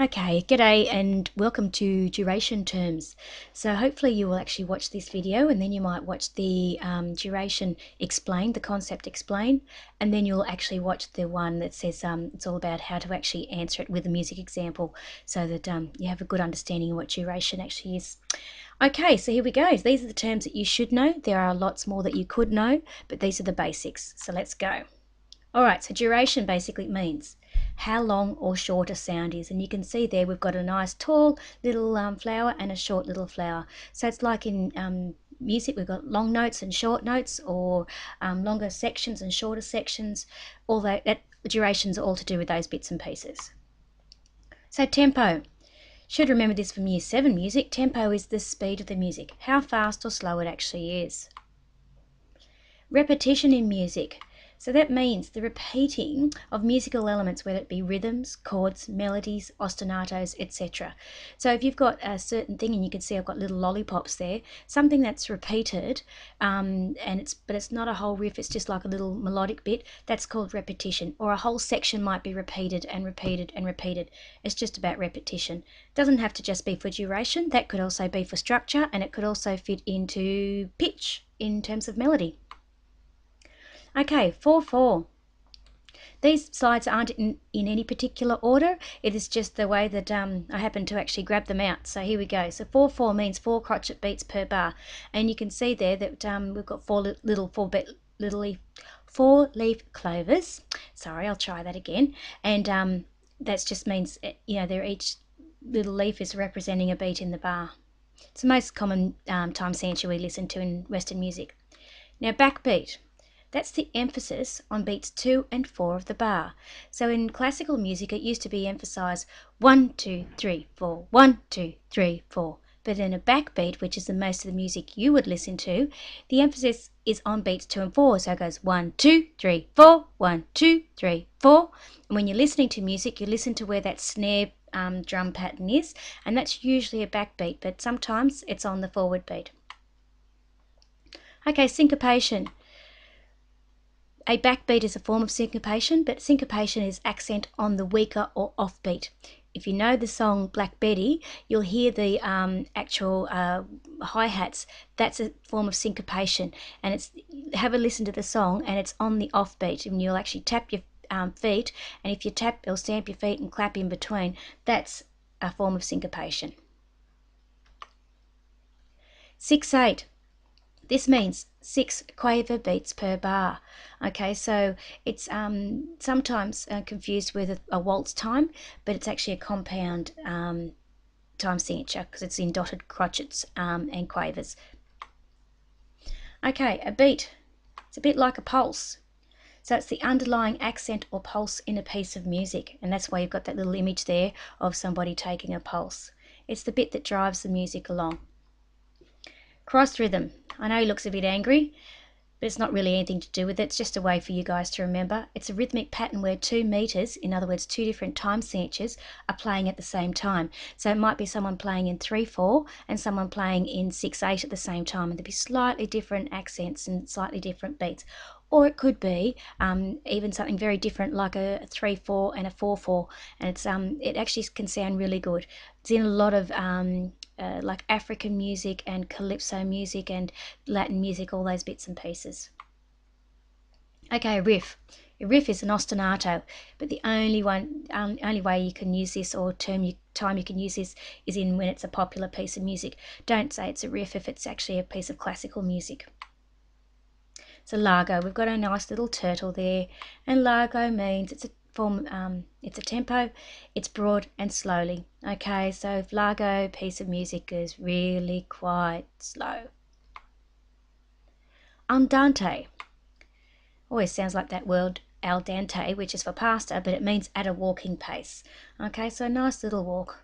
Okay, g'day and welcome to duration terms. So hopefully you will actually watch this video and then you might watch the duration explained, the concept explained, and then you'll actually watch the one that says it's all about how to actually answer it with a music example so that you have a good understanding of what duration actually is. Okay, so here we go. These are the terms that you should know. There are lots more that you could know, but these are the basics. So let's go. Alright, so duration basically means how long or short a sound is, and you can see there we've got a nice tall little flower and a short little flower. So it's like in music we've got long notes and short notes, or longer sections and shorter sections. All that durations are all to do with those bits and pieces. So tempo. Should remember this from Year 7 music. Tempo is the speed of the music, how fast or slow it actually is. Repetition in music. So that means the repeating of musical elements, whether it be rhythms, chords, melodies, ostinatos, etc. So if you've got a certain thing, and you can see I've got little lollipops there, something that's repeated, but it's not a whole riff, it's just like a little melodic bit, that's called repetition. Or a whole section might be repeated and repeated and repeated. It's just about repetition. It doesn't have to just be for duration, that could also be for structure, and it could also fit into pitch in terms of melody. Okay, 4/4. These slides aren't in any particular order. It is just the way that I happen to actually grab them out. So here we go. So 4/4 means 4 crotchet beats per bar. And you can see there that we've got four leaf clovers. Sorry, I'll try that again. And that just means, they're each little leaf is representing a beat in the bar. It's the most common time signature we listen to in Western music. Now backbeat. That's the emphasis on beats 2 and 4 of the bar. So in classical music, it used to be emphasized 1, 2, 3, 4, 1, 2, 3, 4. But in a backbeat, which is the most of the music you would listen to, the emphasis is on beats 2 and 4. So it goes 1, 2, 3, 4, 1, 2, 3, 4. And when you're listening to music, you listen to where that snare drum pattern is, and that's usually a backbeat, but sometimes it's on the forward beat. Okay, syncopation. A backbeat is a form of syncopation, but syncopation is accent on the weaker or offbeat. If you know the song Black Betty, you'll hear the actual hi-hats. That's a form of syncopation, and have a listen to the song, and it's on the offbeat, and you'll actually tap your feet, and if you tap or stamp your feet and clap in between, that's a form of syncopation. 6/8. This means 6 quaver beats per bar. Okay, so it's sometimes confused with a waltz time, but it's actually a compound time signature because it's in dotted crotchets and quavers. Okay, a beat. It's a bit like a pulse. So it's the underlying accent or pulse in a piece of music, and that's why you've got that little image there of somebody taking a pulse. It's the bit that drives the music along. Cross rhythm. I know he looks a bit angry, but it's not really anything to do with it. It's just a way for you guys to remember. It's a rhythmic pattern where 2 meters, in other words 2 different time signatures, are playing at the same time. So it might be someone playing in 3/4 and someone playing in 6/8 at the same time, and there'll be slightly different accents and slightly different beats. Or it could be even something very different, like a 3/4 and a 4/4, and it actually can sound really good. It's in a lot of like African music and calypso music and Latin music, all those bits and pieces. Okay, a riff. A riff is an ostinato, but the only way you can use this, or time you can use this, is when it's a popular piece of music. Don't say it's a riff if it's actually a piece of classical music. So largo, we've got a nice little turtle there, and largo means it's a tempo, it's broad and slowly. Okay, so if largo piece of music is really quite slow. Andante always sounds like that word al dente, which is for pasta, but it means at a walking pace. Okay, so nice little walk.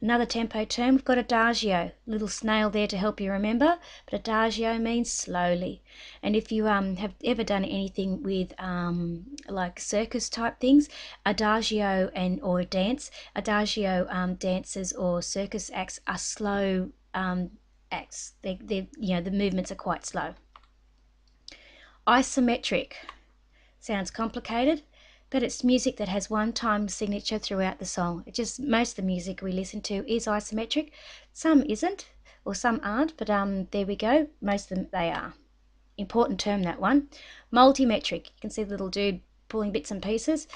Another tempo term, we've got adagio, little snail there to help you remember, but adagio means slowly. And if you have ever done anything with like circus type things, adagio or dance, adagio dancers or circus acts are slow acts. The movements are quite slow. Isometric sounds complicated, but it's music that has one time signature throughout the song. Most of the music we listen to is isometric. Some isn't, or some aren't, but there we go. Most of them, they are. Important term, that one. Multimetric. You can see the little dude pulling bits and pieces.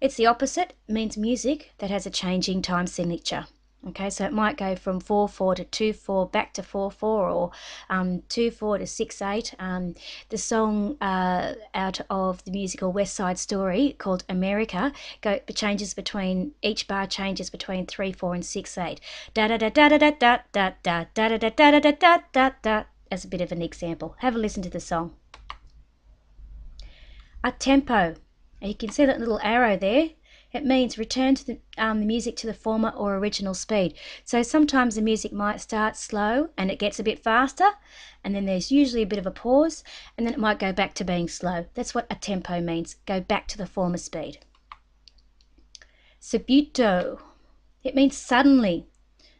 It's the opposite. It means music that has a changing time signature. Okay, so it might go from 4/4 to 2/4 back to 4/4, or 2/4 to 6/8. The song out of the musical West Side Story called America changes between, each bar changes between 3/4 and 6/8. Da da da da da da da da da da da da da da da da da. As a bit of an example, have a listen to the song. A tempo. You can see that little arrow there. It means return to the music to the former or original speed. So sometimes the music might start slow and it gets a bit faster, and then there's usually a bit of a pause, and then it might go back to being slow. That's what a tempo means, go back to the former speed. Subito. It means suddenly.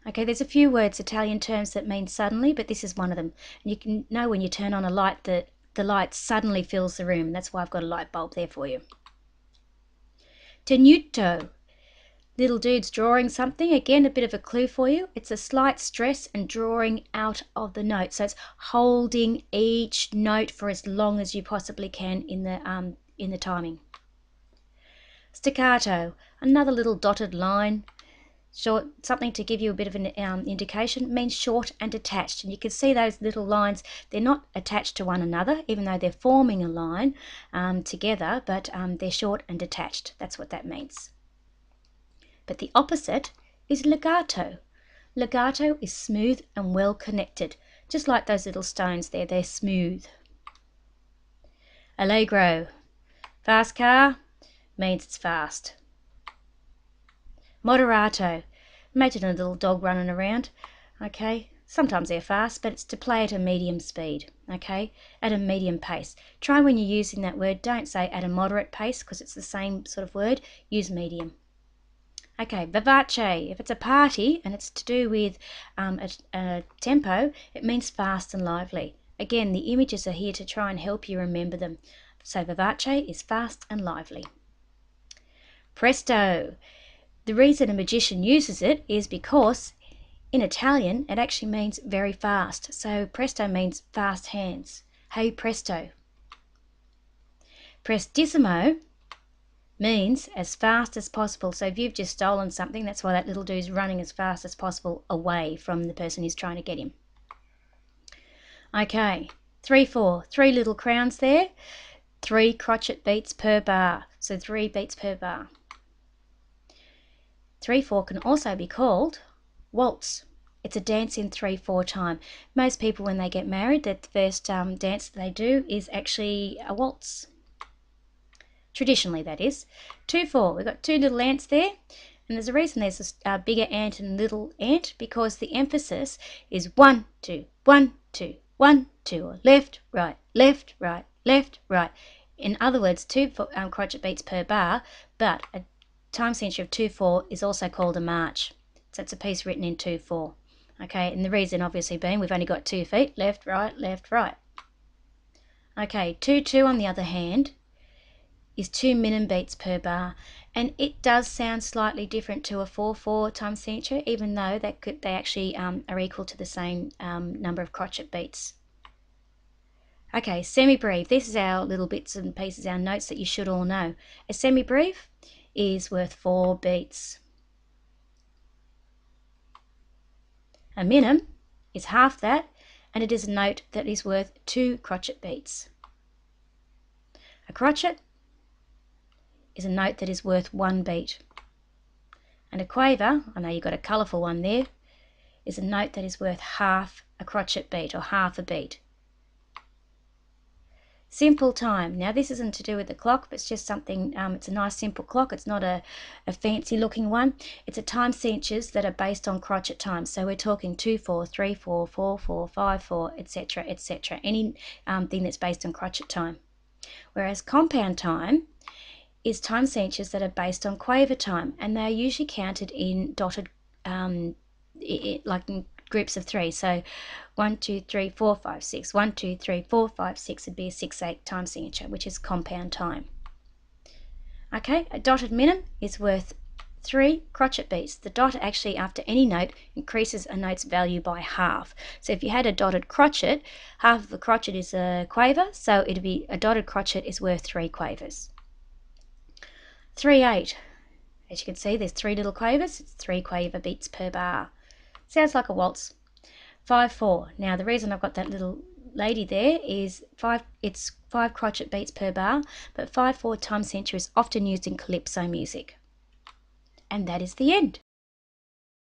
Okay, there's a few words, Italian terms, that mean suddenly, but this is one of them. And you can know when you turn on a light that the light suddenly fills the room. That's why I've got a light bulb there for you. Tenuto. Little dude's drawing something. Again, a bit of a clue for you. It's a slight stress and drawing out of the note. So it's holding each note for as long as you possibly can in the timing. Staccato. Another little dotted line. Short, something to give you a bit of an indication. It means short and detached, and you can see those little lines, they're not attached to one another, even though they're forming a line together, but they're short and detached. That's what that means. But the opposite is legato. Legato is smooth and well connected, just like those little stones there, they're smooth. Allegro. Fast car means it's fast. Moderato. Imagine a little dog running around. Okay, sometimes they're fast, but it's to play at a medium speed. Okay, at a medium pace. Try when you're using that word, don't say at a moderate pace, because it's the same sort of word. Use medium. Okay, vivace. If it's a party and it's to do with a tempo, it means fast and lively. Again, the images are here to try and help you remember them. So vivace is fast and lively. Presto. The reason a magician uses it is because in Italian it actually means very fast. So presto means fast hands. Hey presto. Prestissimo means as fast as possible. So if you've just stolen something, that's why that little dude's running as fast as possible away from the person who's trying to get him. Okay, 3/4, 3 little crowns there, 3 crotchet beats per bar. So 3 beats per bar. 3/4 can also be called waltz. It's a dance in 3/4 time. Most people, when they get married, the first dance that they do is actually a waltz. Traditionally, that is. 2/4, we've got 2 little ants there, and there's a reason there's a bigger ant and little ant, because the emphasis is 1, 2, 1, 2, 1, 2, or left, right, left, right, left, right. In other words, 2 crotchet beats per bar, but a time signature of 2/4 is also called a march. So it's a piece written in 2/4. Okay, and the reason obviously being we've only got 2 feet, left, right, left, right. Okay, 2/2 on the other hand is 2 minim beats per bar, and it does sound slightly different to a 4/4 time signature, even though they actually are equal to the same number of crotchet beats. Okay, semi-breve. This is our little bits and pieces, our notes that you should all know. A semi-breve is worth 4 beats. A minim is half that, and it is a note that is worth 2 crotchet beats. A crotchet is a note that is worth 1 beat. And a quaver, I know you've got a colourful one there, is a note that is worth half a crotchet beat, or half a beat. Simple time. Now this isn't to do with the clock, but it's just something, it's a nice simple clock. It's not a fancy looking one. It's a time signatures that are based on crotchet time. So we're talking 2/4, 3/4, 4/4, 5/4, etc., etc. Any thing that's based on crotchet time. Whereas compound time is time signatures that are based on quaver time, and they're usually counted in dotted, like in groups of 3. So 1, 2, 3, 4, 5, 6. 1, 2, 3, 4, 5, 6 would be a 6/8 time signature, which is compound time. Okay, a dotted minim is worth 3 crotchet beats. The dot actually, after any note, increases a note's value by half. So if you had a dotted crotchet, half of the crotchet is a quaver, so it'd be a dotted crotchet is worth 3 quavers. 3/8. As you can see, there's 3 little quavers. It's 3 quaver beats per bar. Sounds like a waltz. 5/4. Now the reason I've got that little lady there is it's 5 crotchet beats per bar, but 5/4 time centre is often used in calypso music. And that is the end.